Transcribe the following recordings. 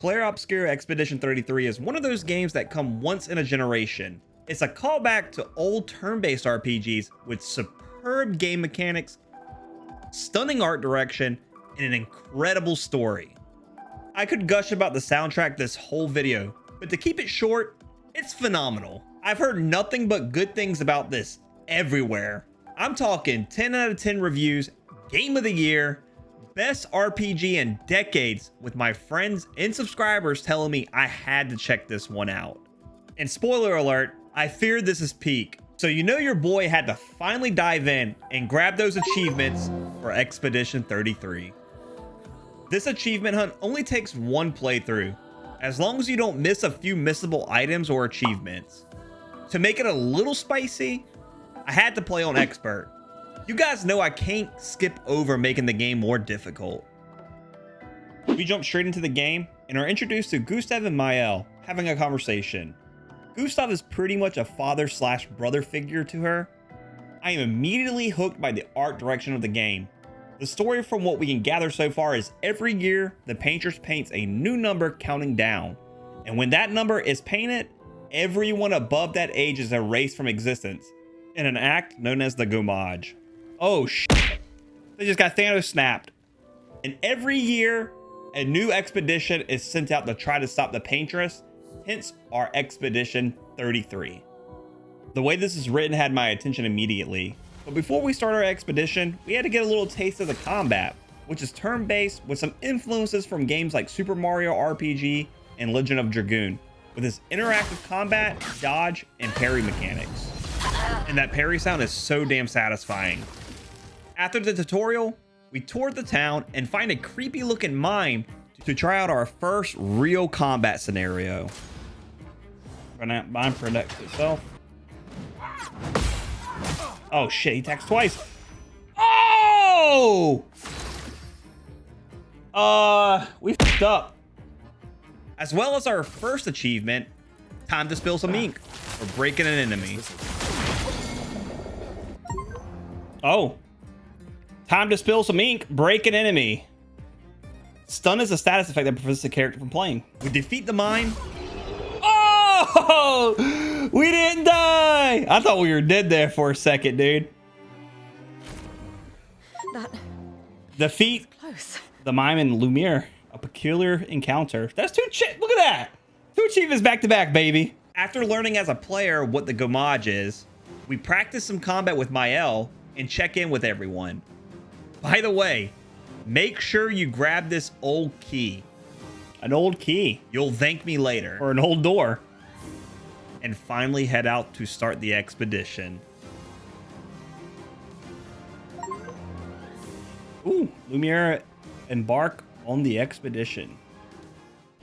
Player Obscure Expedition 33 is one of those games that come once in a generation. It's a callback to old turn-based RPGs with superb game mechanics, stunning art direction, and an incredible story. I could gush about the soundtrack this whole video, but to keep it short, it's phenomenal. I've heard nothing but good things about this everywhere. I'm talking 10 out of 10 reviews, game of the year, best RPG in decades, with my friends and subscribers telling me I had to check this one out. And spoiler alert, I fear this is peak. So you know your boy had to finally dive in and grab those achievements for Expedition 33. This achievement hunt only takes one playthrough, as long as you don't miss a few missable items or achievements. To make it a little spicy, I had to play on expert. You guys know I can't skip over making the game more difficult. We jump straight into the game and are introduced to Gustav and Maëlle having a conversation. Gustav is pretty much a father/brother figure to her. I am immediately hooked by the art direction of the game. The story, from what we can gather so far, is every year the Paintress paints a new number counting down, and when that number is painted, everyone above that age is erased from existence in an act known as the Gommage. Oh shit, they just got Thanos snapped. And every year a new expedition is sent out to try to stop the Paintress, hence our Expedition 33. The way this is written had my attention immediately, but before we start our expedition, we had to get a little taste of the combat, which is turn-based with some influences from games like Super Mario RPG and Legend of Dragoon, with its interactive combat, dodge, and parry mechanics. And that parry sound is so damn satisfying. After the tutorial, we toured the town and find a creepy looking mine to try out our first real combat scenario. Mine protects itself. Oh shit, he attacks twice. Oh! We fucked up. As well as our first achievement, time to spill some ink for breaking an enemy. Oh. Time to spill some ink, break an enemy. Stun is a status effect that prevents the character from playing. We defeat the mine. Oh! We didn't die! I thought we were dead there for a second, dude. That Defeat close. the mime in Lumiere. A peculiar encounter. That's look at that. 2 achievements back to back, baby. After learning as a player what the Gommage is, we practice some combat with Maëlle and check in with everyone. By the way, make sure you grab this old key. An old key. You'll thank me later. Or an old door. And finally head out to start the expedition. Ooh, Lumiere embark on the expedition.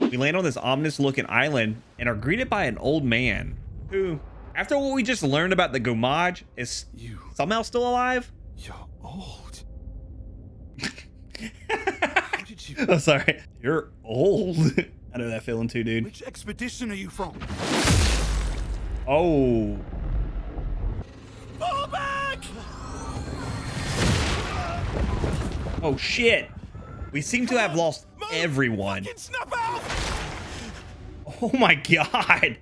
We land on this ominous looking island and are greeted by an old man who, after what we just learned about the Gommage, is somehow still alive. You're old. Oh, sorry. You're old. I know that feeling too, dude. Which expedition are you from? Oh. Fall back! Oh, shit. We seem to have lost everyone. Snap out! Oh my god.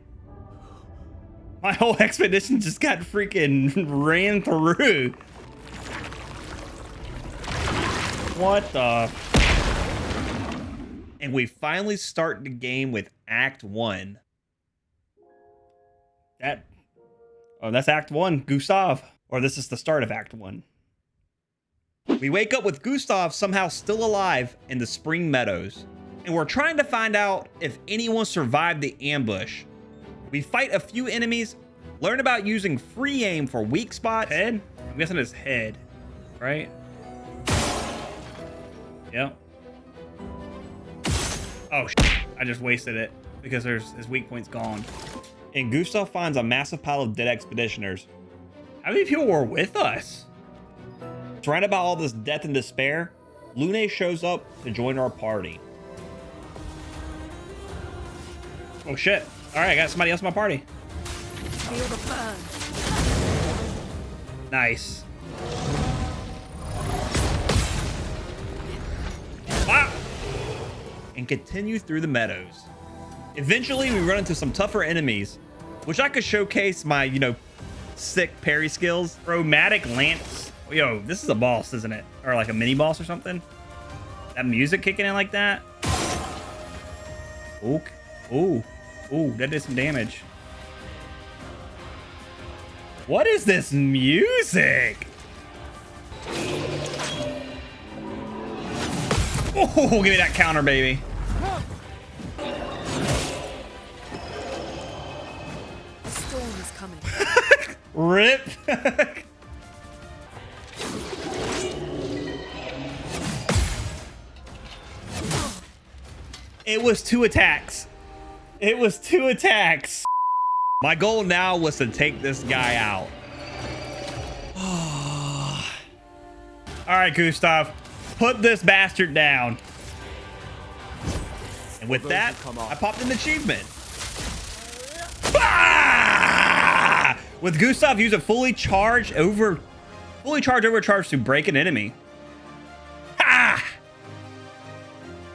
My whole expedition just got freaking ran through. What the? And we finally start the game with Act 1. That's Act 1, Gustav. Or this is the start of Act 1. We wake up with Gustav somehow still alive in the spring meadows, and we're trying to find out if anyone survived the ambush. We fight a few enemies, learn about using free aim for weak spots. Head? I'm guessing it's head, right? Yep. Oh, I just wasted it because his weak point's gone. And Gustav finds a massive pile of dead expeditioners. How many people were with us? Surrounded by all this death and despair, Lune shows up to join our party. Oh shit. Alright, I got somebody else in my party. Feel the burn. Nice. Ah! and continue through the meadows. Eventually, we run into some tougher enemies, which I could showcase my, you know, sick parry skills. Chromatic Lance. Yo, this is a boss, isn't it? Or like a mini boss or something. That music kicking in like that. Ooh, ooh, ooh, that did some damage. What is this music? Oh, give me that counter, baby. The storm is coming. Rip. It was 2 attacks. It was 2 attacks. My goal now was to take this guy out. All right, Gustav, put this bastard down. And with that, I popped an achievement. Ah! With Gustav, use a fully charged overcharge to break an enemy. Ha!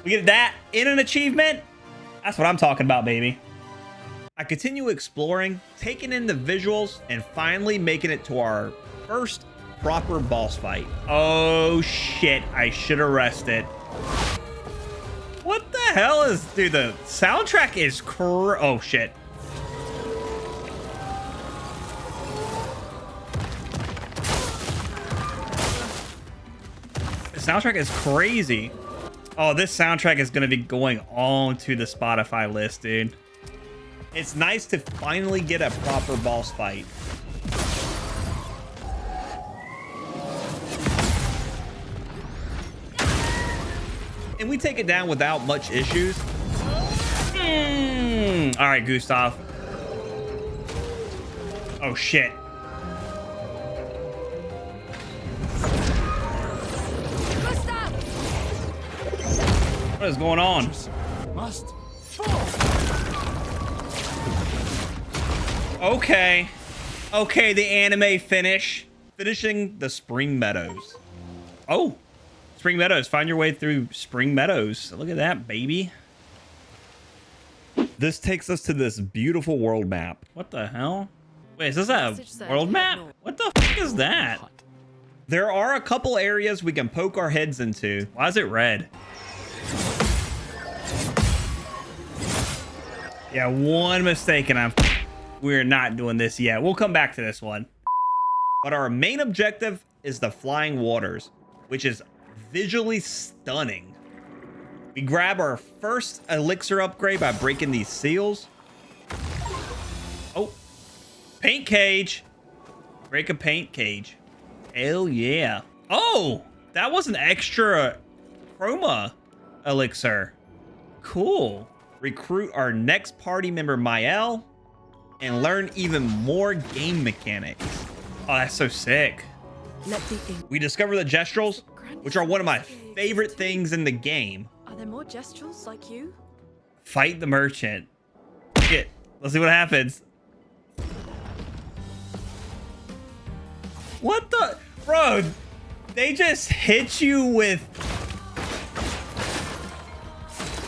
We get that in an achievement. That's what I'm talking about, baby. I continue exploring, taking in the visuals, and finally making it to our first proper boss fight. Oh shit, I should have rested. What the hell is, dude, the soundtrack is oh shit. The soundtrack is crazy. Oh, this soundtrack is going to be going on to the Spotify list, dude. It's nice to finally get a proper boss fight. And we take it down without much issues. All right, Gustav. Oh, shit. What is going on? Must. Okay. Okay, the anime finish. Finishing the Spring Meadows. Oh, Spring Meadows. Find your way through Spring Meadows. Look at that, baby. This takes us to this beautiful world map. What the hell? Wait, is this a world map? What the fuck is that? There are a couple areas we can poke our heads into. Why is it red? Yeah, one mistake and we're not doing this yet. We'll come back to this one. But our main objective is the Flying Waters, which is visually stunning. We grab our first elixir upgrade by breaking these seals. Oh, paint cage. Break a paint cage. Hell yeah. Oh, that was an extra chroma elixir. Cool. Recruit our next party member, Mael, and learn even more game mechanics. Oh, that's so sick. We discover the gestals, which are one of my favorite things in the game. Are there more gestals like you? Fight the merchant. Shit. Let's see what happens. What the? Bro, they just hit you with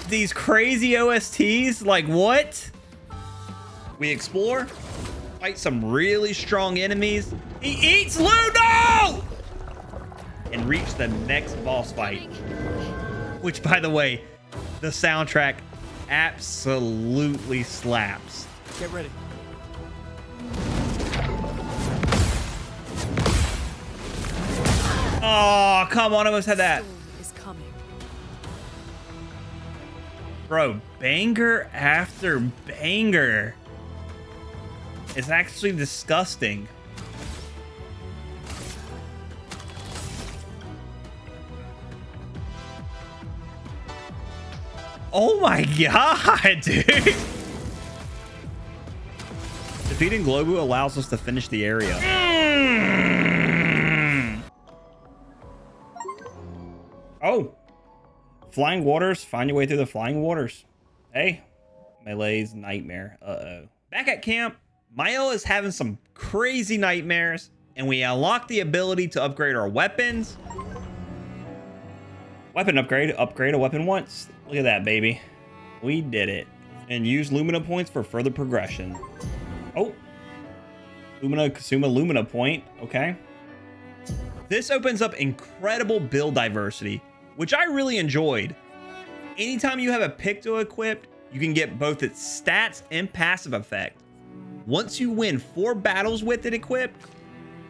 these crazy OSTs. Like, what? We explore, fight some really strong enemies. He eats Ludo! And reach the next boss fight. Which, by the way, the soundtrack absolutely slaps. Get ready. Oh, come on. I almost had that. Storm is coming. Bro, banger after banger. It's actually disgusting. Oh my god, dude. Defeating Globu allows us to finish the area. Oh. Flying Waters. Find your way through the Flying Waters. Hey. Melee's nightmare. Uh-oh. Back at camp, Mael is having some crazy nightmares, and we unlock the ability to upgrade our weapons. Weapon upgrade. Upgrade a weapon once. Look at that, baby. We did it. And use Lumina points for further progression. Oh. Lumina, Kasuma Lumina point. Okay. This opens up incredible build diversity, which I really enjoyed. Anytime you have a Picto equipped, you can get both its stats and passive effect. Once you win 4 battles with it equipped,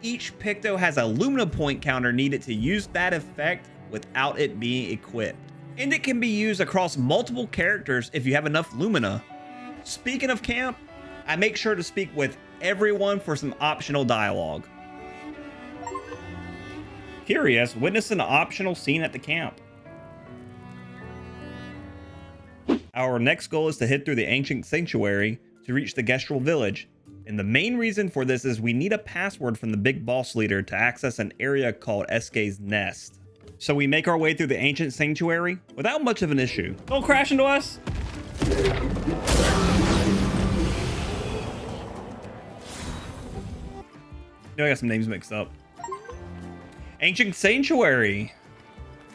each Picto has a Lumina point counter needed to use that effect without it being equipped. And it can be used across multiple characters if you have enough Lumina. Speaking of camp, I make sure to speak with everyone for some optional dialogue. Curious, witness an optional scene at the camp. Our next goal is to head through the ancient sanctuary to reach the Gestral village. And the main reason for this is we need a password from the big boss leader to access an area called Esquay's Nest. So we make our way through the ancient sanctuary without much of an issue. Don't crash into us. No, I got some names mixed up. Ancient sanctuary.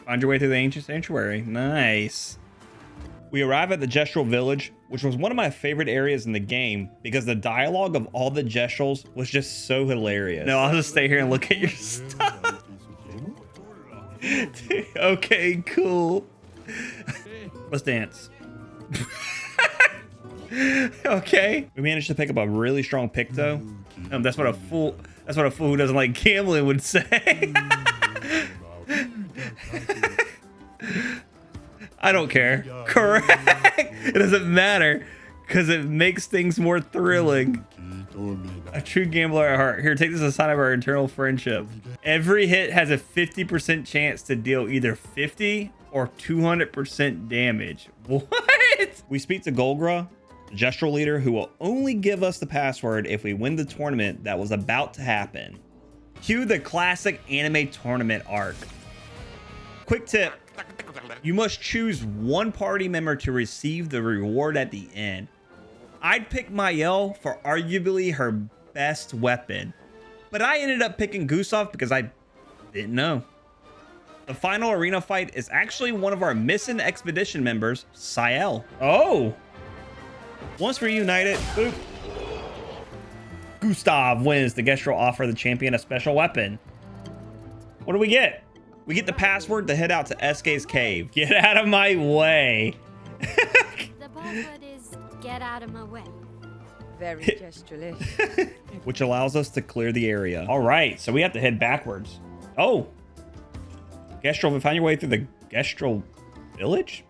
Find your way through the ancient sanctuary. Nice. We arrive at the Gestral village, which was one of my favorite areas in the game because the dialogue of all the Gestals was just so hilarious. No, I'll just stay here and look at your stuff. Okay, cool. Let's dance. Okay. We managed to pick up a really strong Picto. That's what a fool who doesn't like gambling would say. I don't care. Correct. It doesn't matter because it makes things more thrilling. A true gambler at heart. Here, take this as a sign of our eternal friendship. Every hit has a 50% chance to deal either 50 or 200% damage. What? We speak to Golgra, the Gestral leader, who will only give us the password if we win the tournament that was about to happen. Cue the classic anime tournament arc. Quick tip. You must choose one party member to receive the reward at the end. I'd pick Mael for arguably her best weapon, but I ended up picking Gustav because I didn't know. The final arena fight is actually one of our missing expedition members, Sael. Oh! Once reunited, boop. Gustav wins. The Gestral offer the champion a special weapon. What do we get? We get the password to head out to Esquay's cave. Get out of my way. The password is get out of my way. Very gestural-ish. Which allows us to clear the area. All right, so we have to head backwards. Oh. Gestral, find your way through the Gestral village?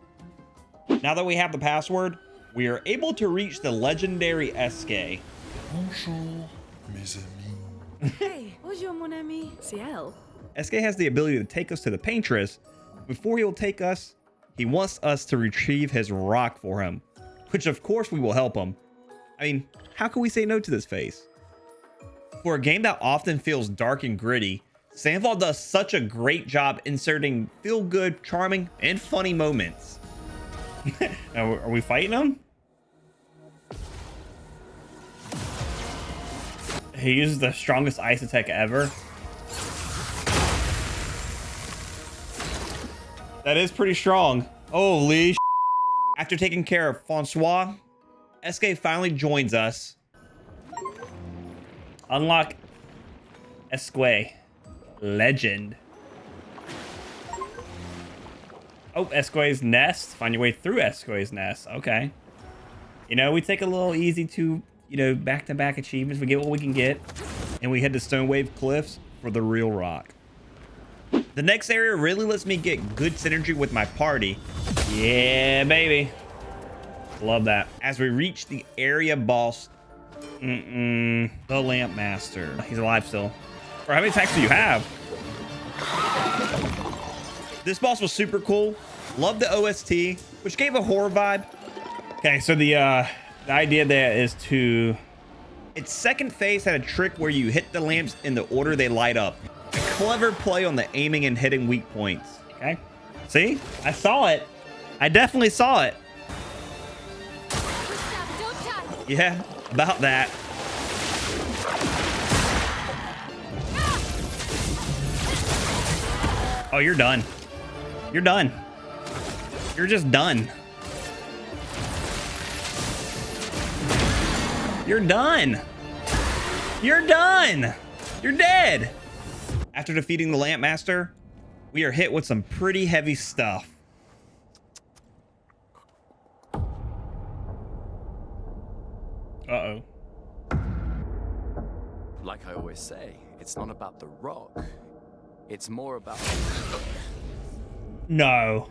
Now that we have the password, we are able to reach the legendary Esquay. Bonjour, mes amis. Hey, bonjour mon ami. Ciel. Esquay has the ability to take us to the Paintress. Before he'll take us, he wants us to retrieve his rock for him, which of course we will help him. I mean, how can we say no to this face? For a game that often feels dark and gritty, Sandfall does such a great job inserting feel-good, charming, and funny moments. Now, are we fighting him? He uses the strongest ice attack ever. That is pretty strong. Holy sh**. After taking care of Francois, Esquay finally joins us. Unlock Esquay. Legend. Oh, Esquay's Nest. Find your way through Esquay's Nest. Okay. You know, we take a little easy to, back-to-back achievements. We get what we can get. And we head to Stonewave Cliffs for the real rock. The next area really lets me get good synergy with my party. Yeah, baby. Love that. As we reach the area boss, the Lamp Master. He's alive still. Or how many attacks do you have? This boss was super cool. Love the OST, which gave a horror vibe. Okay, so the idea there is to... Its second phase had a trick where you hit the lamps in the order they light up. A clever play on the aiming and hitting weak points. Okay. See? I saw it. I definitely saw it. Yeah, about that. Oh, you're done. You're done. You're just done. You're done. You're done. You're dead. After defeating the Lamp Master, we are hit with some pretty heavy stuff. Uh-oh. Like I always say, it's not about the rock. It's more about... No.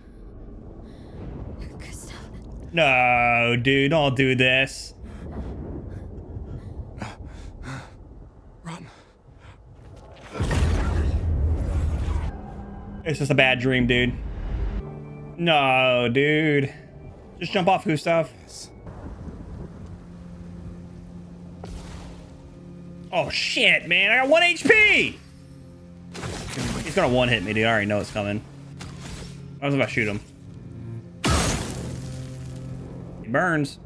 Gustav. No, dude, don't do this. Run. It's just a bad dream, dude. No, dude. Just jump off, Gustav. Oh, shit, man. I got 1 HP! He's gonna one-hit me, dude. I already know it's coming. I was about to shoot him. He burns.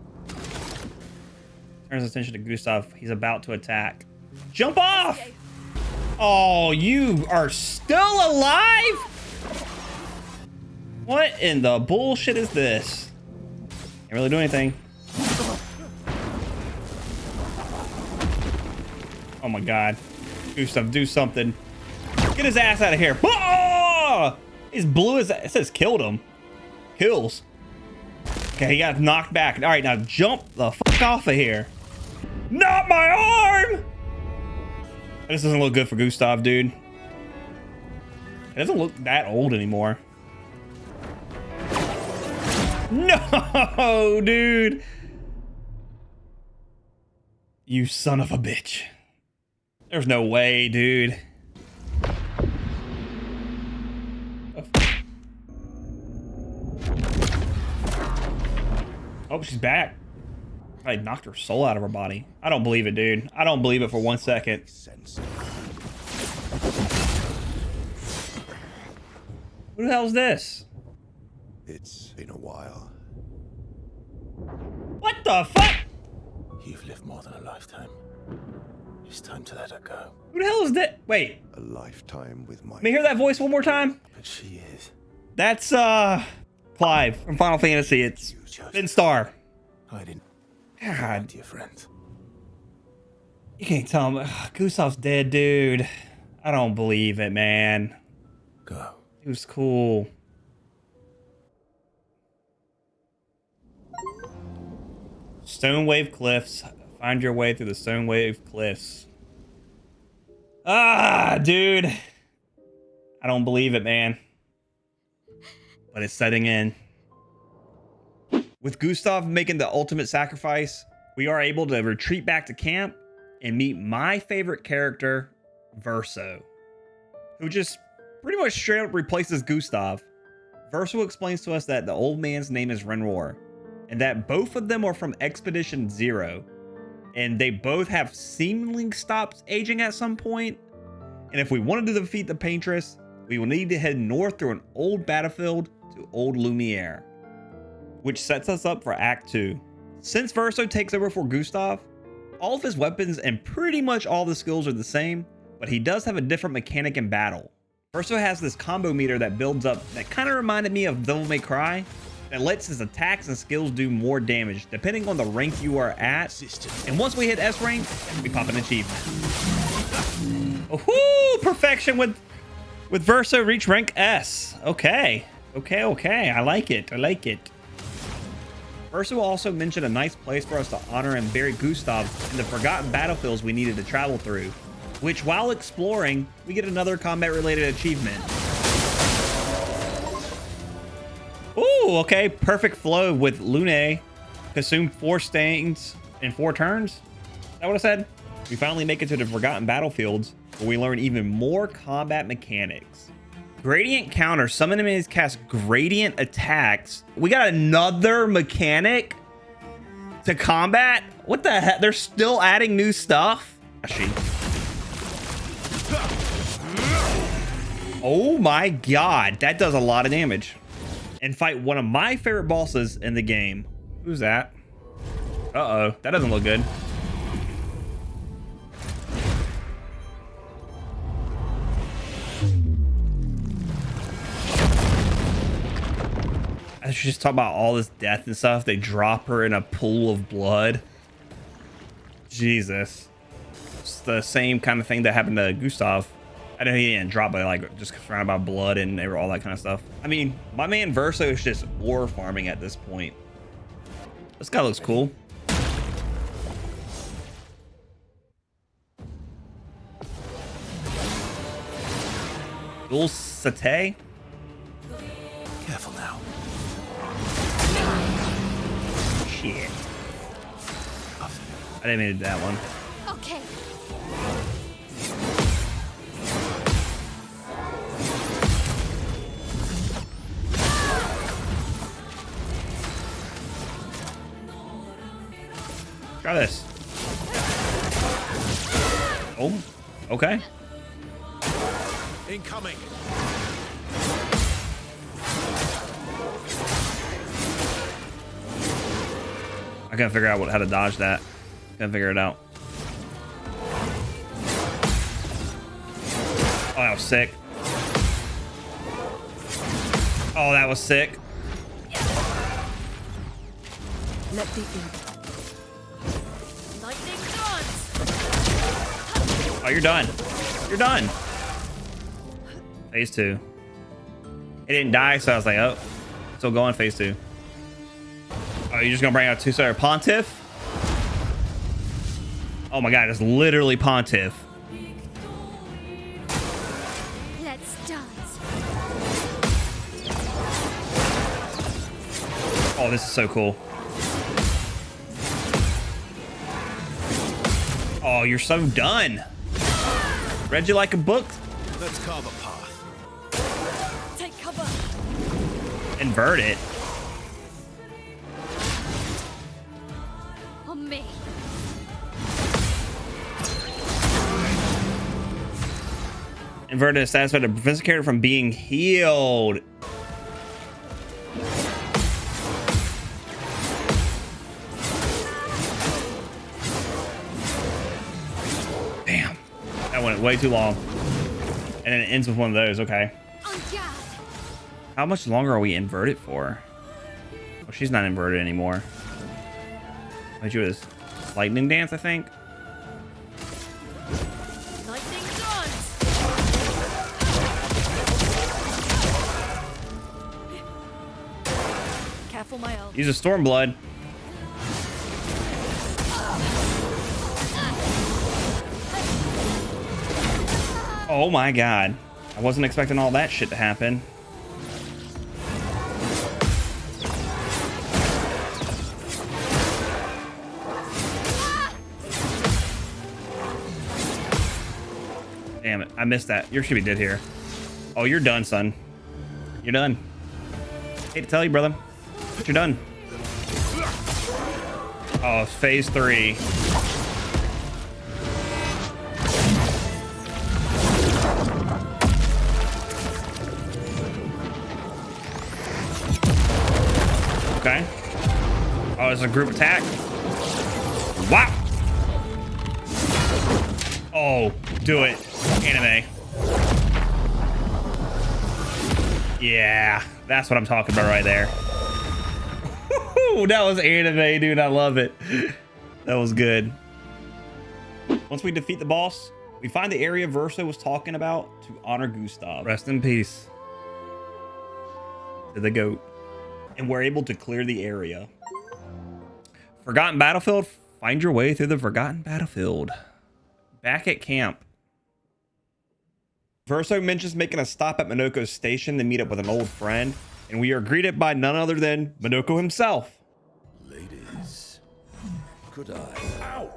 Turns attention to Gustav. He's about to attack. Jump off! Oh, you are still alive? What in the bullshit is this? Can't really do anything. Oh my god. Gustav, do something. Get his ass out of here. Oh! He's blue as... It says killed him. Kills. Okay, he got knocked back. All right, now jump the fuck off of here. Not my arm! This doesn't look good for Gustav, dude. It doesn't look that old anymore. No, dude. You son of a bitch. There's no way, dude. Oh, she's back. I knocked her soul out of her body. I don't believe it, dude. I don't believe it for 1 second. Who the hell's this? It's been a while. What the fuck? You've lived more than a lifetime. It's time to let her go. Who the hell is that? Wait. A lifetime with my... Let me hear that voice one more time. But she is. That's, Clive from Final Fantasy. It's Ben Star. I didn't... God. Dear friend. You can't tell him. Gustav's dead, dude. I don't believe it, man. Go. He was cool. Stone Wave Cliffs. Find your way through the Stone Wave Cliffs. Ah, dude. I don't believe it, man. But it's setting in. With Gustav making the ultimate sacrifice, we are able to retreat back to camp and meet my favorite character, Verso, who just pretty much straight up replaces Gustav. Verso explains to us that the old man's name is Renroar, and that both of them are from Expedition Zero, and they both have seemingly stopped aging at some point. And if we wanted to defeat the Paintress, we will need to head north through an old battlefield to Old Lumiere, which sets us up for Act 2. Since Verso takes over for Gustav, all of his weapons and pretty much all the skills are the same, but he does have a different mechanic in battle. Verso has this combo meter that builds up that kind of reminded me of Devil May Cry, that lets his attacks and skills do more damage depending on the rank you are at. And once we hit S rank, we pop an achievement. Oh, perfection with Verso, reach rank S. Okay. Okay. I like it. Verso also mentioned a nice place for us to honor and bury Gustav in the forgotten battlefields we needed to travel through, which while exploring, we get another combat-related achievement. Ooh, okay, perfect flow with Lune. Consume 4 stains in 4 turns. Is that what I said? We finally make it to the forgotten battlefields, where we learn even more combat mechanics. Gradient counter. Some enemies cast gradient attacks. We got another mechanic to combat? What the heck? They're still adding new stuff? Oh my god, that does a lot of damage. And fight one of my favorite bosses in the game. Who's that? Uh-oh, that doesn't look good. she's talking about all this death and stuff. They drop her in a pool of blood. Jesus. It's the same kind of thing that happened to Gustav. I know he didn't drop, but like just surrounded by blood and all that kind of stuff. I mean, my man Verso is just ore farming at this point. This guy looks cool. Dulcete? Careful now. Shit. I didn't mean to do that one. Okay. Try this. Oh, okay. Incoming. I gotta figure out how to dodge that. Gotta figure it out. Oh, that was sick. Oh, that was sick. Let the ink. Lightning dance. Oh, you're done. You're done. Phase 2. It didn't die, so I was like, oh, still going phase 2. Oh, you're just gonna bring out 2-star Pontiff? Oh my god, it's literally Pontiff. Let's dance. Oh, this is so cool. Oh, you're so done. Read you like a book? Let's carve a path. Take cover. Invert it. On me. Inverted is satisfied to prevent the character from being healed. Damn. That went way too long. And then it ends with one of those. Okay. On guard. How much longer are we inverted for? Oh, she's not inverted anymore. What she was? Lightning dance, I think. Lightning dance. Careful, my elf. Use a Stormblood. Oh my god. I wasn't expecting all that shit to happen. Damn it. I missed that. You should be dead here. Oh, you're done, son. You're done. Hate to tell you, brother. But you're done. Oh, phase 3. Okay. Oh, it's a group attack. Wow. Oh, do it. Anime. Yeah, that's what I'm talking about right there. That was anime, dude. I love it. That was good. Once we defeat the boss, we find the area Verso was talking about to honor Gustav. Rest in peace to the goat. And we're able to clear the area. Forgotten Battlefield. Find your way through the Forgotten Battlefield. Back at camp. Verso mentions making a stop at Monoko Station to meet up with an old friend, and we are greeted by none other than Monoko himself. Ladies, could I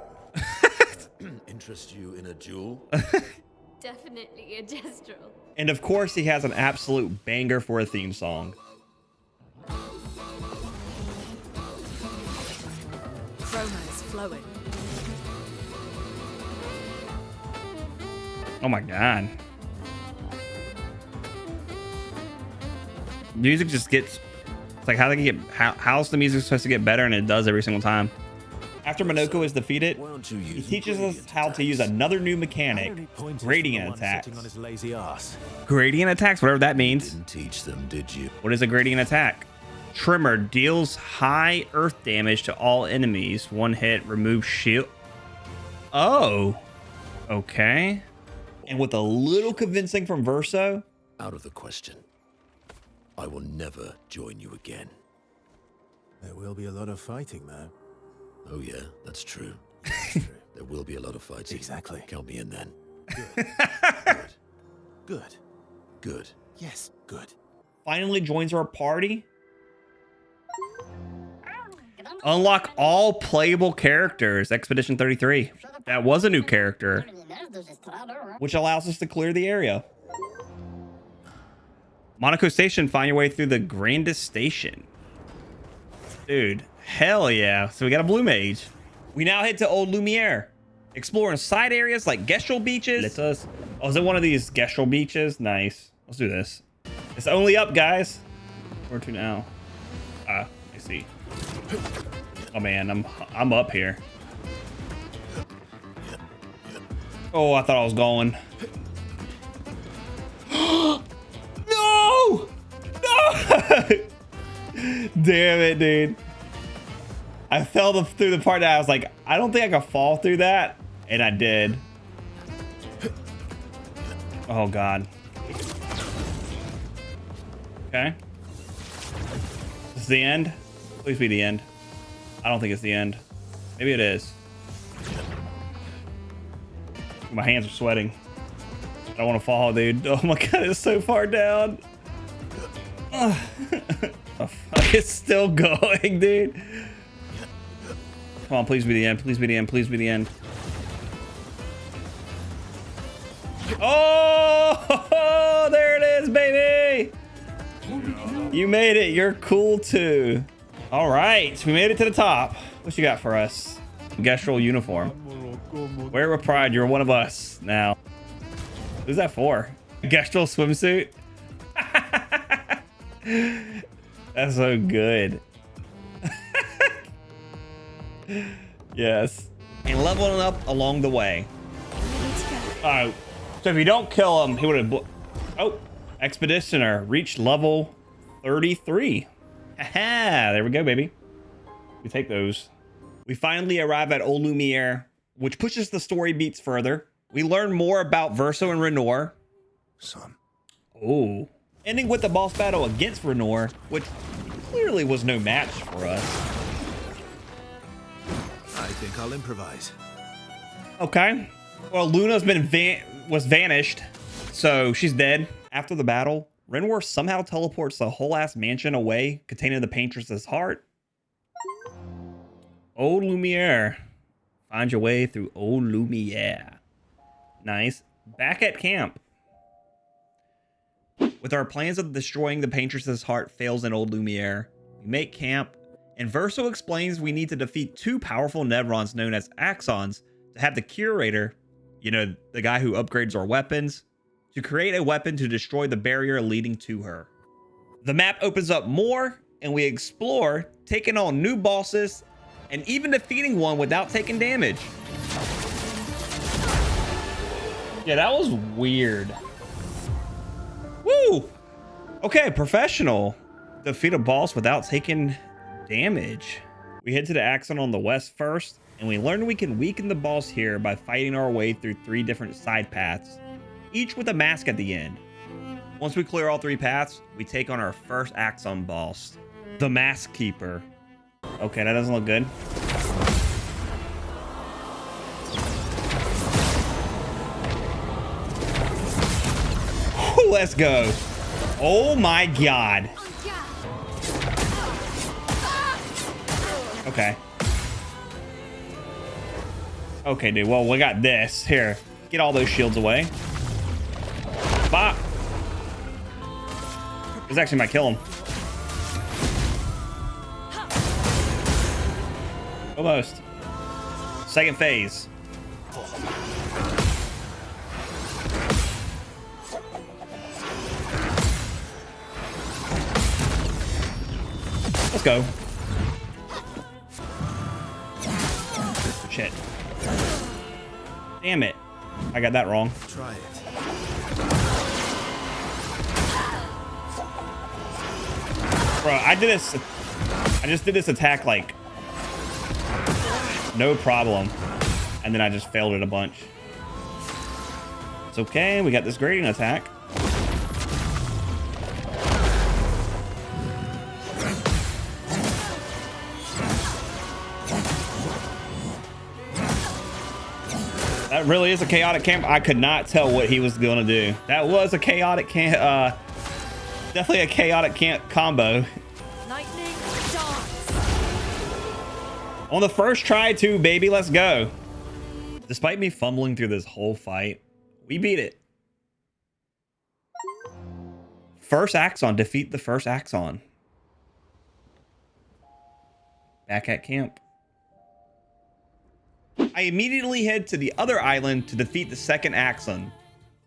interest you in a duel? Definitely a gestural. And of course, he has an absolute banger for a theme song. Chroma is flowing. Oh my god. Music just gets... It's like how they get... How's the music supposed to get better, and it does every single time. After Monoko is defeated, he teaches us how to use another new mechanic, gradient attacks. On his lazy ass. Gradient attacks, whatever that means. Didn't teach them, did you? What is a gradient attack? Tremor deals high earth damage to all enemies. One hit, remove shield. Oh, okay. And with a little convincing from Verso. Out of the question. I will never join you again. There will be a lot of fighting, though. Oh yeah, that's true. There will be a lot of fighting. Exactly. Count me in then. Good. Good. Good. Yes, good. Finally joins our party. Unlock all playable characters. Expedition 33. That was a new character, which allows us to clear the area. Monoko Station, find your way through the grandest station. Dude, hell yeah. So we got a blue mage. We now head to Old Lumiere, exploring side areas like gestral beaches. Oh, is it one of these gestral beaches? Nice. Let's do this. It's only up, guys. Where to now? I see. Oh man, I'm up here. Oh, I thought I was going. No! No! Damn it, dude. I fell through the part that I was like, I don't think I can fall through that. And I did. Oh, God. Okay. This is the end? Please be the end. I don't think it's the end. Maybe it is. My hands are sweating. I don't want to fall, dude. Oh my God, it's so far down. Oh, fuck, it's still going, dude. Come on, please be the end. Please be the end. Please be the end. Oh, there it is, baby. You made it. You're cool too. All right, we made it to the top. What you got for us? Gestral uniform. Wear it with pride. You're one of us now. Who's that for? Gestral swimsuit? That's so good. Yes. And leveling up along the way. So if you don't kill him, he would have... Oh, Expeditioner reached level 33. Haha, there we go, baby. We take those. We finally arrive at Old Lumiere, which pushes the story beats further. We learn more about Verso and Renor. Son. Oh. Ending with the boss battle against Renor, which clearly was no match for us. I think I'll improvise. Okay. Well, Luna's was vanished, so she's dead. After the battle, Renor somehow teleports the whole ass mansion away, containing the Paintress's heart. Old Lumiere. Find your way through Old Lumiere. Nice. Back at camp. With our plans of destroying the Paintress's heart fails in Old Lumiere, we make camp, and Verso explains we need to defeat two powerful Nevrons known as Axons to have the Curator, you know, the guy who upgrades our weapons, to create a weapon to destroy the barrier leading to her. The map opens up more, and we explore, taking on new bosses, and even defeating one without taking damage. Yeah, that was weird. Woo! Okay, professional. Defeat a boss without taking damage. We head to the Axon on the west first, and we learn we can weaken the boss here by fighting our way through 3 different side paths, each with a mask at the end. Once we clear all 3 paths, we take on our first Axon boss, the Mask Keeper. Okay, that doesn't look good. Whew, let's go. Oh my God. Okay. Okay, dude. Well, we got this. Here, get all those shields away. Bop. This actually might kill him. Almost. Second phase. Let's go. Shit. Damn it. I got that wrong. Try it. Bro, I just did this attack like no problem. And then I just failed it a bunch. It's okay, we got this gradient attack. That really is a chaotic camp. I could not tell what he was gonna do. That was a chaotic camp, definitely a chaotic camp combo. Lightning dance. On the first try too, baby, let's go. Despite me fumbling through this whole fight, we beat it. First Axon, defeat the first Axon. Back at camp. I immediately head to the other island to defeat the second Axon.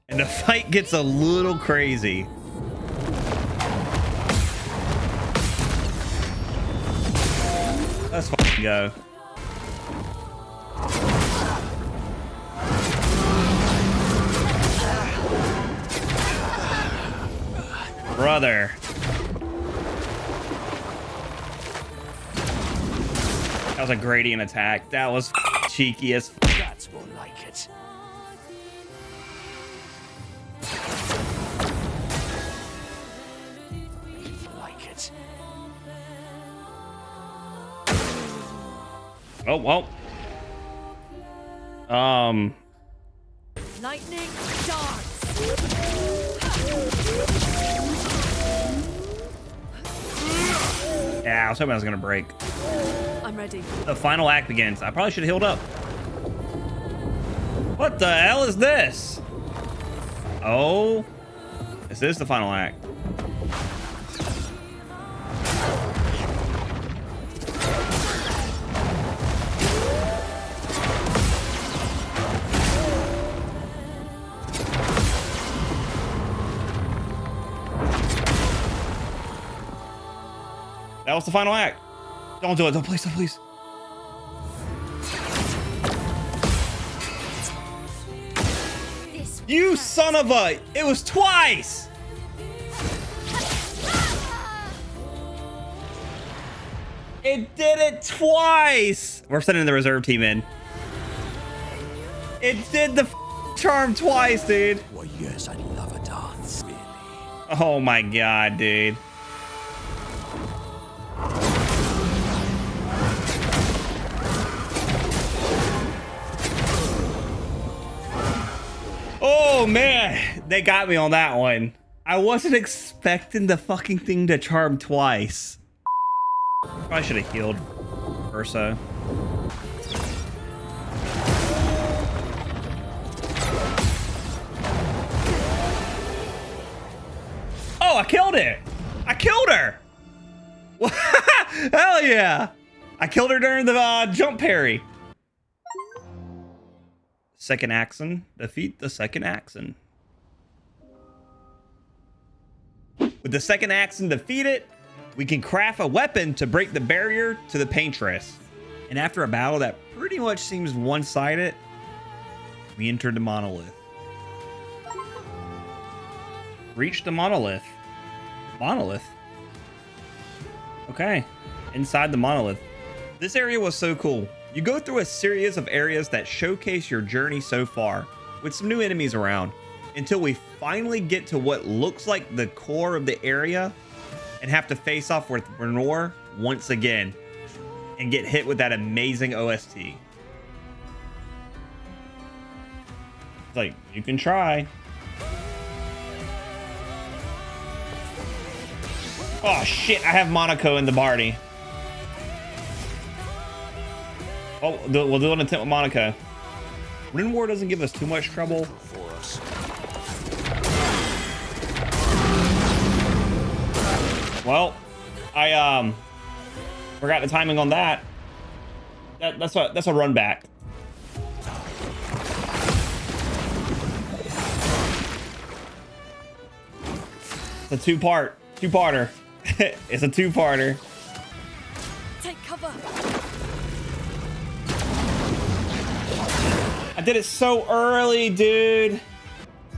And the fight gets a little crazy. Let's fucking go. Brother. That was a gradient attack. That was cheeky as f. That's more like it. Like it. Oh, well. Lightning dance. Yeah, I was hoping I was gonna break. I'm ready. The final act begins. I probably should have healed up. What the hell is this? Oh, this is the final act. That was the final act. Don't do it. Don't, please, don't, please. You son of a... It was twice! It did it twice! We're sending the reserve team in. It did the charm twice, dude. Well, yes, I love a dance, really. Oh my god, dude. Oh man, they got me on that one. I wasn't expecting the fucking thing to charm twice. Probably should have healed or so. Oh, I killed it. I killed her. Hell yeah. I killed her during the jump parry. Second Axon. Defeat the second Axon. With the second Axon defeated, we can craft a weapon to break the barrier to the Paintress. And after a battle that pretty much seems one-sided, we enter the Monolith. Reach the Monolith. Monolith? Okay. Inside the Monolith. This area was so cool. You go through a series of areas that showcase your journey so far, with some new enemies around, until we finally get to what looks like the core of the area and have to face off with Renor once again and get hit with that amazing OST. It's like, you can try. Oh shit, I have Monoko in the party. Oh, we'll do an attempt with Monoko. Rin War doesn't give us too much trouble. Well, I forgot the timing on that. That's a run back. It's a two-parter. It's a two-parter. Take cover. I did it so early, dude. All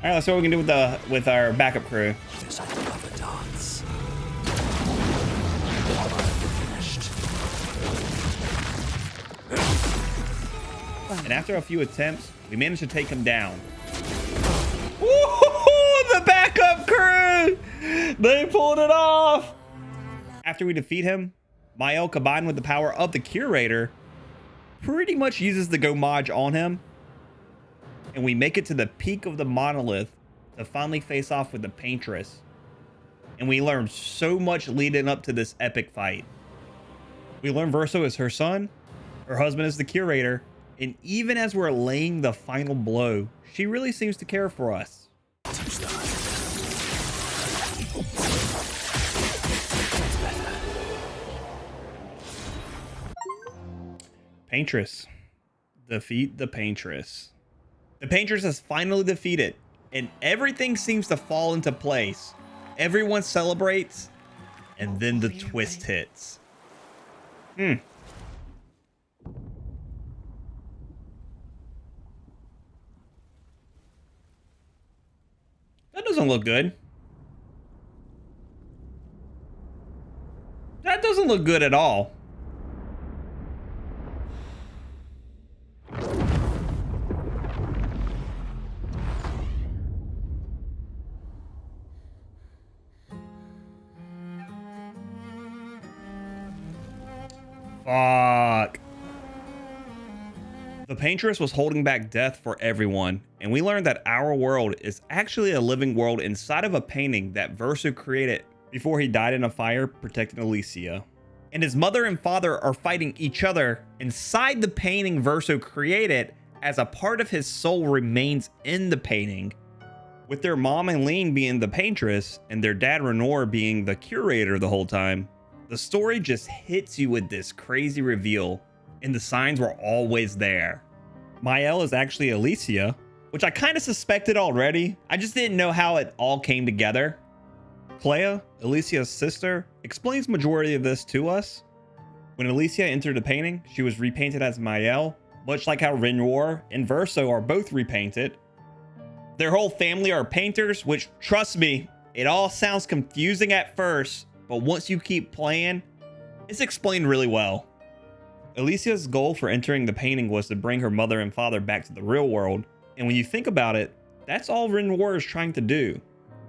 right, let's see what we can do with our backup crew. Yes, I love a dance. And after a few attempts, we managed to take him down. Woo-hoo-hoo, the backup crew! They pulled it off! After we defeat him, Mael, combined with the power of the Curator, pretty much uses the Gomage on him. And we make it to the peak of the Monolith to finally face off with the Paintress. And we learn so much leading up to this epic fight. We learn Verso is her son, her husband is the Curator, and even as we're laying the final blow, she really seems to care for us. Paintress. Defeat the Paintress. The Paintress is finally defeated, and everything seems to fall into place. Everyone celebrates, and then the twist hits. That doesn't look good. That doesn't look good at all. Fuck. The Paintress was holding back death for everyone, and we learned that our world is actually a living world inside of a painting that Verso created before he died in a fire protecting Alicia. And his mother and father are fighting each other inside the painting Verso created, as a part of his soul remains in the painting, with their mom Eileen being the Paintress and their dad Renor being the Curator the whole time. The story just hits you with this crazy reveal, and the signs were always there. Mael is actually Alicia, which I kind of suspected already. I just didn't know how it all came together. Clea, Alicia's sister, explains majority of this to us. When Alicia entered the painting, she was repainted as Mael, much like how Renor and Verso are both repainted. Their whole family are painters, which, trust me, it all sounds confusing at first, but once you keep playing, it's explained really well. Alicia's goal for entering the painting was to bring her mother and father back to the real world, and when you think about it, that's all Renor is trying to do.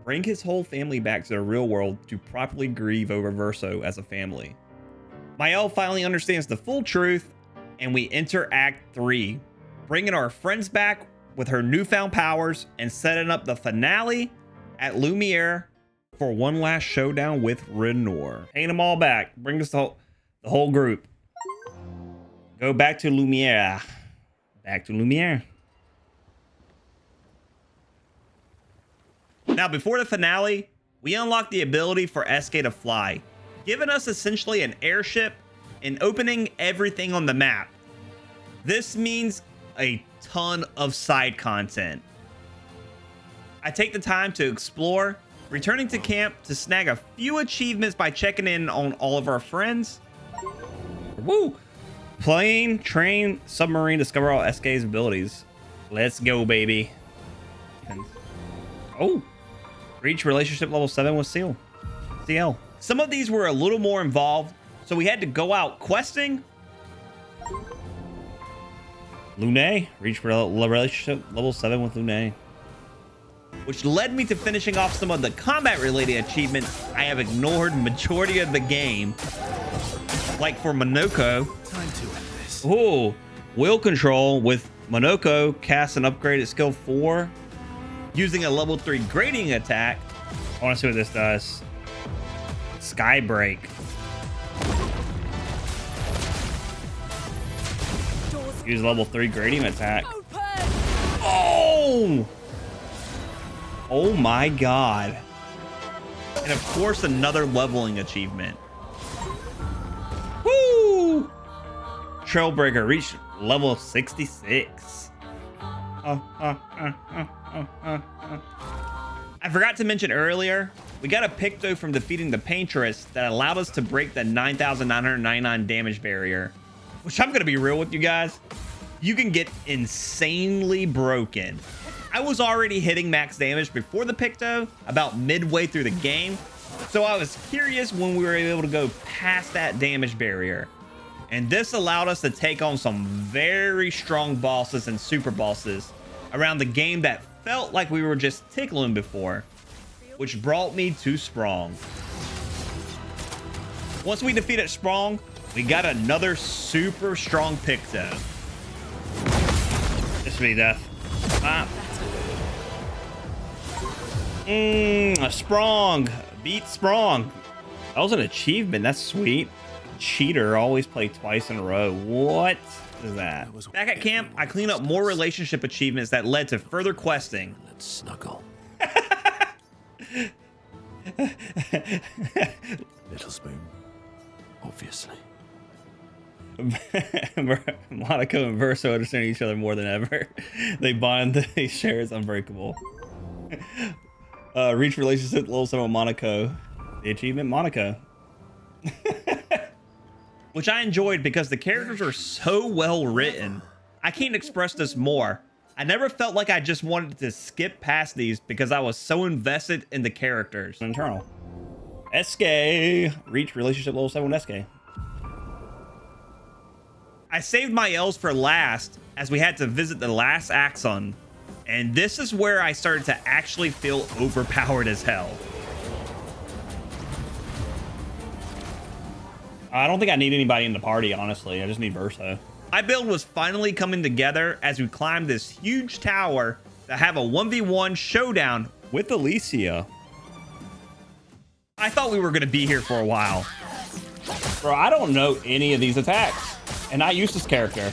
Bring his whole family back to the real world to properly grieve over Verso as a family. Mael finally understands the full truth, and we enter Act 3, bringing our friends back with her newfound powers and setting up the finale at Lumiere for one last showdown with Renor. Paint them all back. Bring us the whole group. Go back to Lumiere. Back to Lumiere. Now, before the finale, we unlock the ability for Esquay to fly, giving us essentially an airship and opening everything on the map. This means a ton of side content. I take the time to explore, returning to camp to snag a few achievements by checking in on all of our friends. Woo! Plane, train, submarine, discover all Esquay's abilities. Let's go, baby. Oh! Reach relationship level 7 with CL. Some of these were a little more involved, so we had to go out questing. Lune, reach relationship level 7 with Lune. Which led me to finishing off some of the combat-related achievements I have ignored majority of the game. Like for Monoko. Time to end this. Ooh, wheel control with Monoko cast an upgraded skill 4 using a level 3 grading attack. I want to see what this does. Sky Break. Use level 3 grading attack. Oh! Oh my god. And of course, another leveling achievement. Woo! Trailbreaker, reach level 66. I forgot to mention earlier, we got a Picto from defeating the Paintress that allowed us to break the 9,999 damage barrier. Which I'm gonna be real with you guys, you can get insanely broken. I was already hitting max damage before the Picto, about midway through the game, so I was curious when we were able to go past that damage barrier. And this allowed us to take on some very strong bosses and super bosses around the game that felt like we were just tickling before, which brought me to Sprong. Once we defeated Sprong, we got another super strong Picto. This will be death. Ah. Sprong. Beat Sprong. That was an achievement. That's sweet. Cheater, always play twice in a row. What is that? Back at camp, I cleaned up more relationship achievements that led to further questing. Let's snuggle. Little spoon. Obviously. Monoko and Verso understand each other more than ever. They bond, they share, it's unbreakable. Reach relationship level 7 with Monoko. The achievement, Monoko. Which I enjoyed because the characters are so well written. I can't express this more. I never felt like I just wanted to skip past these because I was so invested in the characters. Internal. Esquay. Reach relationship level 7 with Esquay. I saved my L's for last as we had to visit the last Axon. And this is where I started to actually feel overpowered as hell. I don't think I need anybody in the party, honestly. I just need Verso. My build was finally coming together as we climbed this huge tower to have a 1v1 showdown with Alicia. I thought we were going to be here for a while. Bro, I don't know any of these attacks. And I use this character.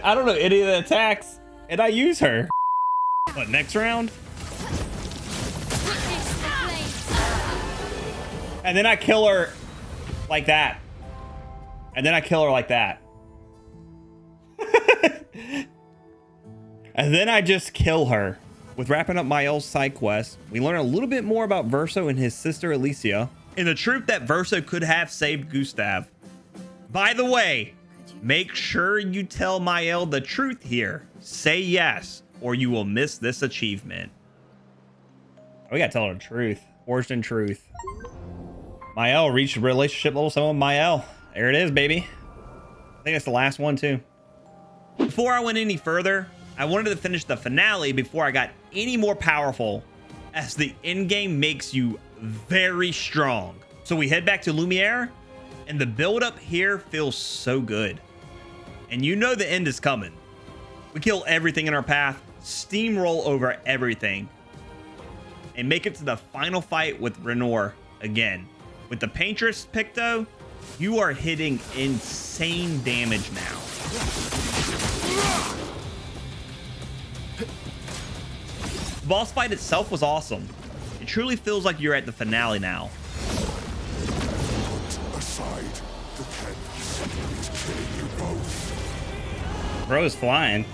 I don't know any of the attacks. And I use her. What, next round? And then I kill her like that. And then I kill her like that. And then I just kill her. With wrapping up Mael's side quest, we learn a little bit more about Verso and his sister Alicia, and the truth that Verso could have saved Gustav. By the way, make sure you tell Mael the truth here. Say yes, or you will miss this achievement. We gotta tell her the truth. Origin truth. Mael reached relationship level 7 with Mael. There it is, baby. I think that's the last one too. Before I went any further, I wanted to finish the finale before I got any more powerful, as the endgame makes you very strong. So we head back to Lumiere, and the build up here feels so good. And you know the end is coming. We kill everything in our path, steamroll over everything, and make it to the final fight with Renor again. With the Paintress Picto, you are hitting insane damage now. The boss fight itself was awesome. It truly feels like you're at the finale now. Aside, the canvas is killing you both. Bro's flying.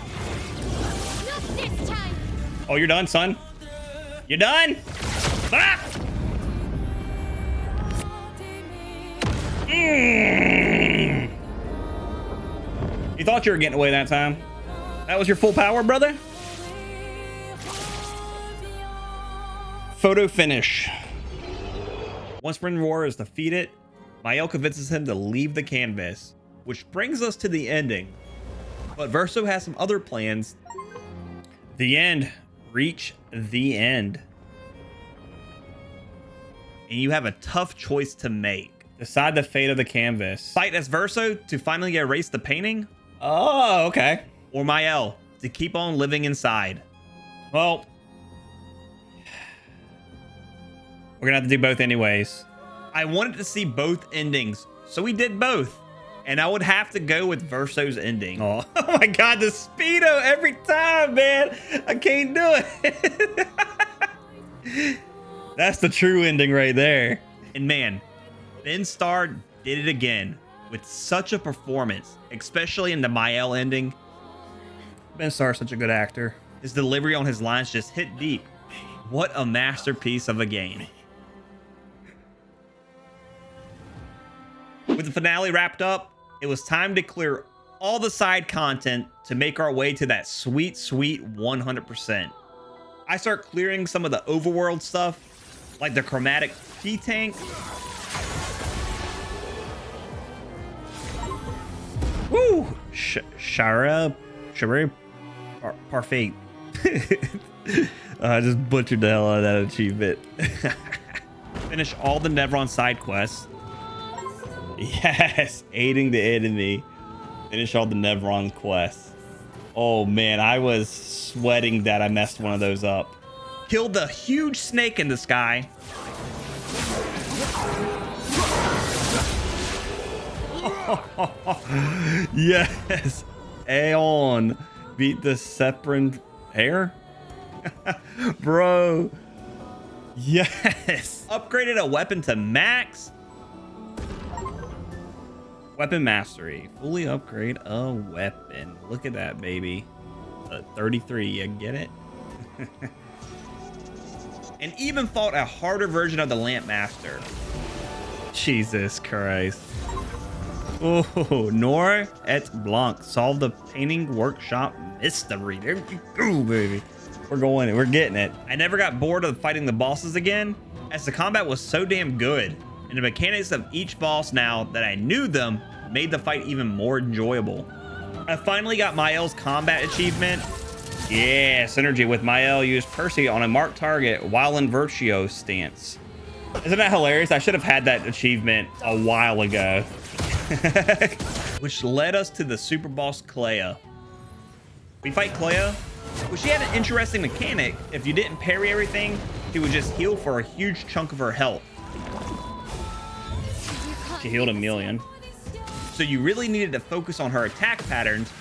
Not this time. Oh, you're done, son? You done? Ah! You thought you were getting away that time? That was your full power, brother? Photo finish. Once Renor is defeated, Mael convinces him to leave the canvas, which brings us to the ending. But Verso has some other plans. The end. Reach the end. And you have a tough choice to make. Decide the fate of the canvas. Fight as Verso to finally erase the painting. Oh, okay. Or Mael to keep on living inside. Well, we're gonna have to do both anyways. I wanted to see both endings, so we did both. And I would have to go with Verso's ending. Oh, oh my God, the Speedo every time, man. I can't do it. That's the true ending right there. And man, Ben Starr did it again with such a performance, especially in the Mael ending. Ben Starr is such a good actor. His delivery on his lines just hit deep. What a masterpiece of a game. With the finale wrapped up, it was time to clear all the side content to make our way to that sweet, sweet 100%. I start clearing some of the overworld stuff, like the chromatic P-Tank, Shara Parfait. I just butchered the hell out of that achievement. Finish all the Nevron side quests. Yes, aiding the enemy. Finish all the Nevron quests. Oh man, I was sweating that I messed one of those up. Killed the huge snake in the sky. Yes, Aeon beat the Sepran Air. Bro, yes. Upgraded a weapon to max. Weapon mastery. Fully upgrade a weapon. Look at that, baby. 33, you get it? And even fought a harder version of the Lamp Master. Jesus Christ. Oh, Noir et Blanc. Solve the painting workshop mystery. There you go, baby. We're going, we're getting it. I never got bored of fighting the bosses again, as the combat was so damn good. And the mechanics of each boss, now that I knew them, made the fight even more enjoyable. I finally got Mael's combat achievement. Yeah, synergy with Mael used Percy on a marked target while in Virtue stance. Isn't that hilarious? I should have had that achievement a while ago. Which led us to the super boss Clea. We fight Clea, which she had an interesting mechanic. If you didn't parry everything, she would just heal for a huge chunk of her health. She healed a million. So you really needed to focus on her attack patterns.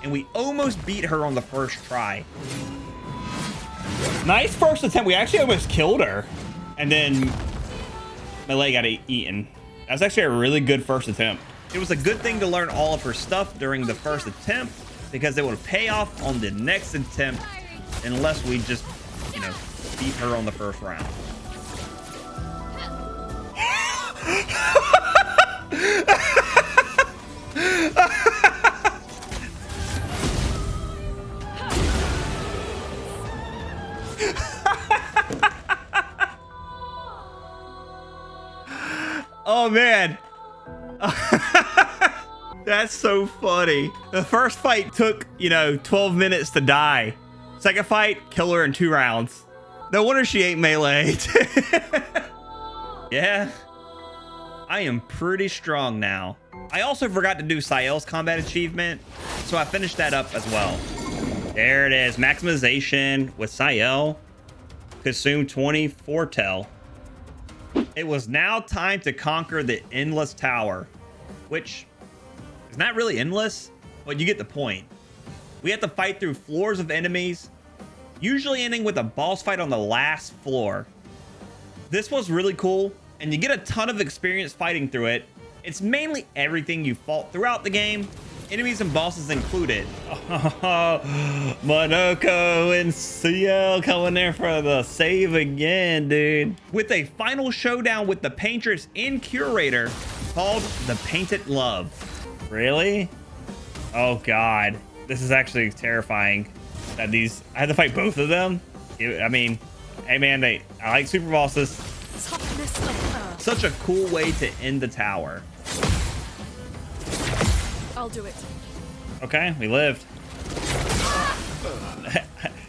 And we almost beat her on the first try. Nice first attempt. We actually almost killed her. And then Melee got eaten. That was actually a really good first attempt. It was a good thing to learn all of her stuff during the first attempt, because it would pay off on the next attempt unless we just, you know, beat her on the first round. Oh man. That's so funny. The first fight took, you know, 12 minutes to die. Second fight, kill her in 2 rounds. No wonder she ain't melee. Yeah. I am pretty strong now. I also forgot to do Sael's combat achievement, so I finished that up as well. There it is. Maximization with Sael. Consume 20 foretell. It was now time to conquer the Endless Tower, which is not really endless, but you get the point. We have to fight through floors of enemies, usually ending with a boss fight on the last floor. This was really cool, and you get a ton of experience fighting through it. It's mainly everything you fought throughout the game, enemies and bosses included. Oh, Monoko and CL coming there for the save again, dude. With a final showdown with the Paintress and Curator called the Painted Love. Really? Oh God, this is actually terrifying. That I had to fight both of them. I mean, hey man, I like super bosses. Such a cool way to end the tower. I'll do it. Okay, we lived.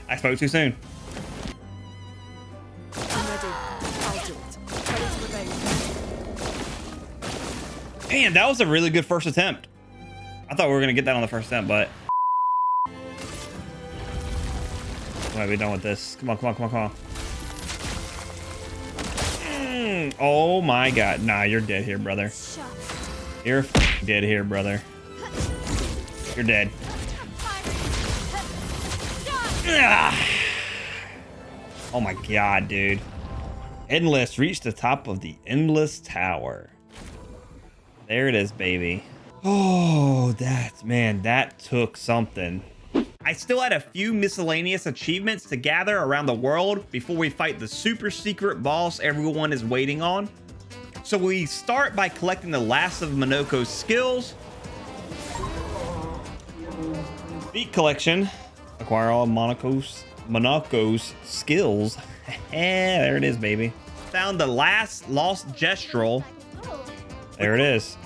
I spoke too soon. I'm ready. I'll do it. Ready to revenge. Man, that was a really good first attempt. I thought we were gonna get that on the first attempt, but when are we done with this? Come on, come on, come on, come on. Oh my God. Nah, you're dead here, brother. You're dead here, brother. You're dead. Oh my God, dude. Endless. Reach the top of the Endless Tower. There it is, baby. Oh, that took something. I still had a few miscellaneous achievements to gather around the world before we fight the super secret boss everyone is waiting on. So we start by collecting the last of Monoko's skills. Feat collection. Acquire all Monoko's skills. There it is, baby. found the last lost gestral. There it is.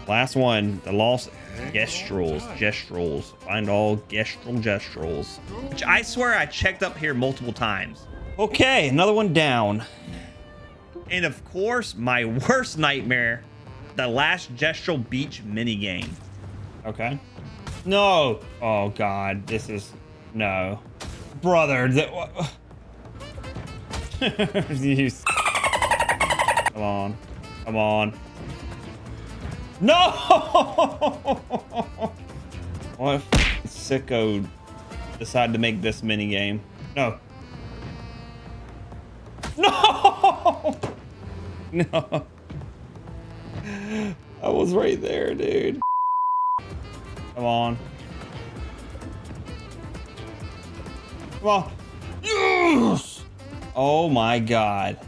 Last one, the lost gestrals. Find all gestrals. Which I swear I checked up here multiple times. Okay, another one down. And of course, my worst nightmare, the last gestral beach minigame. Okay. No. Oh God, this is no, brother. Come on. No! What if sicko decided to make this mini game? No. No. I was right there, dude. Come on. Yes! Oh my God.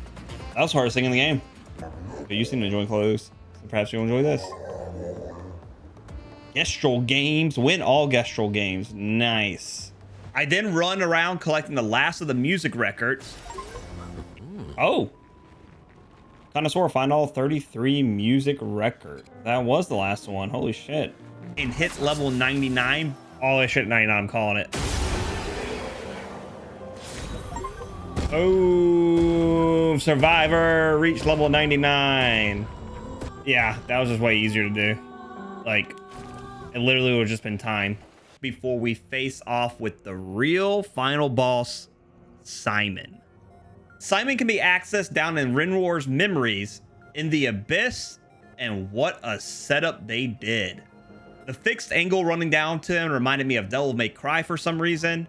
That was the hardest thing in the game. But you seem to enjoy clothes. So perhaps you'll enjoy this. Gestral games. Win all Gestral games. Nice. I then run around collecting the last of the music records. Oh. Connoisseur, find all 33 music records. That was the last one. Holy shit. And hit level 99. All this shit 99, I'm calling it. Oh, Survivor reached level 99. Yeah, that was just way easier to do. Like, it literally would have just been time before we face off with the real final boss, Simon. Simon can be accessed down in Rinroar's memories in the Abyss, and what a setup they did. The fixed angle running down to him reminded me of Devil May Cry for some reason.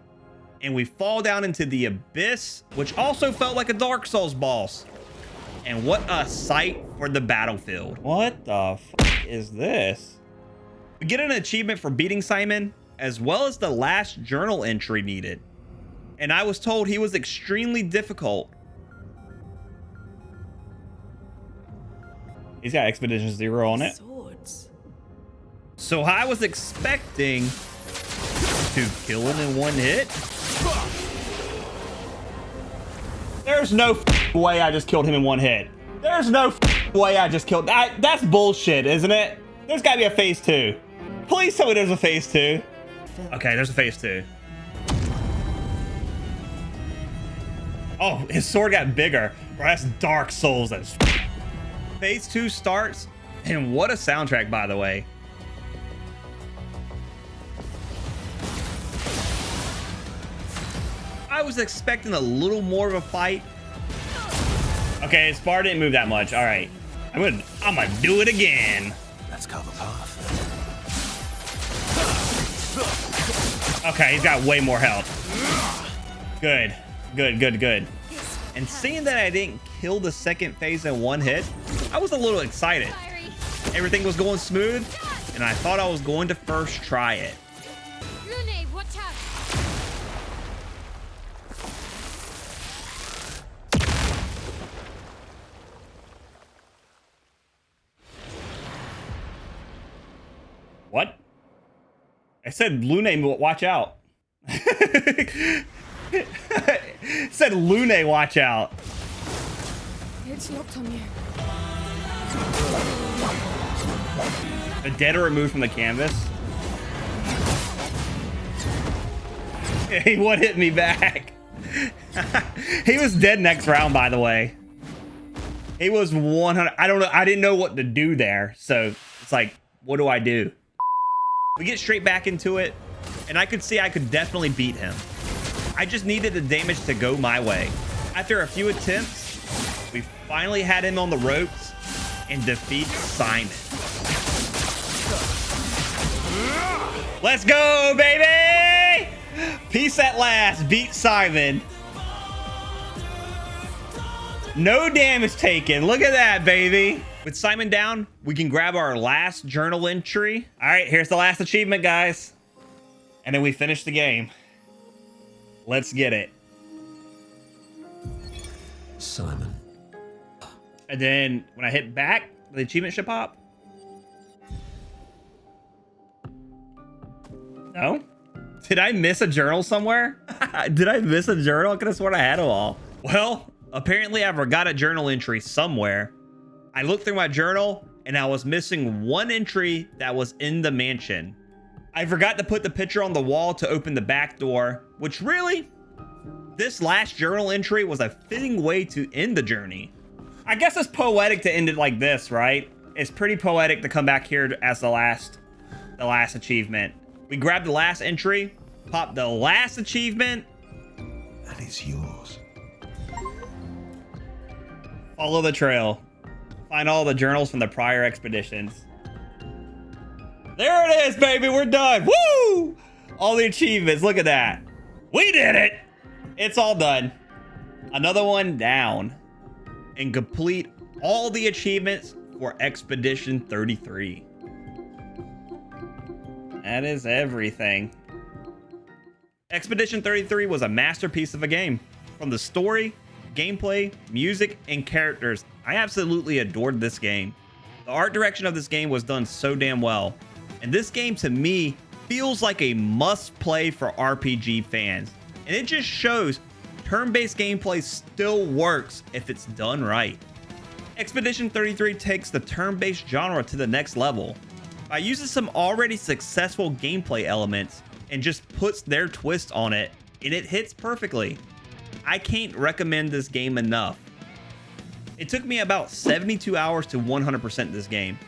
And we fall down into the Abyss, which also felt like a Dark Souls boss. And what a sight for the battlefield. What the fuck is this? We get an achievement for beating Simon, as well as the last journal entry needed. And I was told he was extremely difficult. He's got Expedition 0 on it. Swords. So I was expecting to kill him in one hit. There's no way I just killed him in one hit. There's no way I just killed. That's bullshit, isn't it? There's gotta be a phase 2. Please tell me there's a phase 2. Okay, there's a phase 2. Oh, his sword got bigger. Bro, that's Dark Souls. That's phase 2 starts, and what a soundtrack, by the way. I was expecting a little more of a fight. Okay, his bar didn't move that much. All right, I'm gonna do it again. Let's cover path. Okay, he's got way more health. Good. And seeing that I didn't kill the second phase in one hit, I was a little excited. Everything was going smooth, and I thought I was going to first try it. Rune, watch out. What? I said Lune, watch out. Said Lune, watch out. It's locked on you. The dead are removed from the canvas. He would hit me back. He was dead next round, by the way. He was 100. I don't know. I didn't know what to do there. So it's like, what do I do? We get straight back into it, and I could see I could definitely beat him. I just needed the damage to go my way. After a few attempts, we finally had him on the ropes and defeat Simon. Let's go, baby! Peace at last. Beat Simon. No damage taken. Look at that, baby. With Simon down, we can grab our last journal entry. All right, here's the last achievement, guys. And then we finish the game. Let's get it. Simon. And then when I hit back, the achievement should pop. No? Did I miss a journal somewhere? Did I miss a journal? I could have sworn I had them all. Well, Apparently, I forgot a journal entry somewhere. I looked through my journal and I was missing one entry that was in the mansion. I forgot to put the picture on the wall to open the back door, which really, this last journal entry was a fitting way to end the journey. I guess it's poetic to end it like this, right? It's pretty poetic to come back here as the last achievement. We grab the last entry, pop the last achievement, And it's yours. follow the trail. Find all the journals from the prior expeditions. There it is, baby. We're done. Woo! All the achievements. Look at that. We did it. It's all done. Another one down. And complete all the achievements for Expedition 33. That is everything. Expedition 33 was a masterpiece of a game. From the story, gameplay, music, and characters, I absolutely adored this game. The art direction of this game was done so damn well. And this game, to me, feels like a must-play for RPG fans. And it just shows turn-based gameplay still works if it's done right. Expedition 33 takes the turn-based genre to the next level by using some already successful gameplay elements and just puts their twist on it, and it hits perfectly. I can't recommend this game enough. It took me about 72 hours to 100% this game,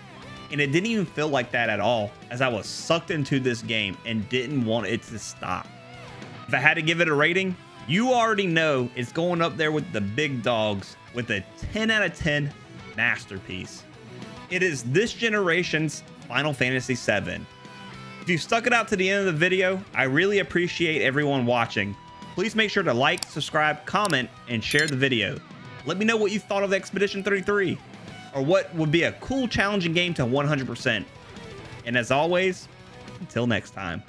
and it didn't even feel like that at all, as I was sucked into this game and didn't want it to stop. If I had to give it a rating, you already know it's going up there with the big dogs with a 10 out of 10 masterpiece. It is this generation's Final Fantasy VII. If you stuck it out to the end of the video, I really appreciate everyone watching. Please make sure to like, subscribe, comment, and share the video. Let me know what you thought of Expedition 33, or what would be a cool challenging game to 100%. And as always, until next time.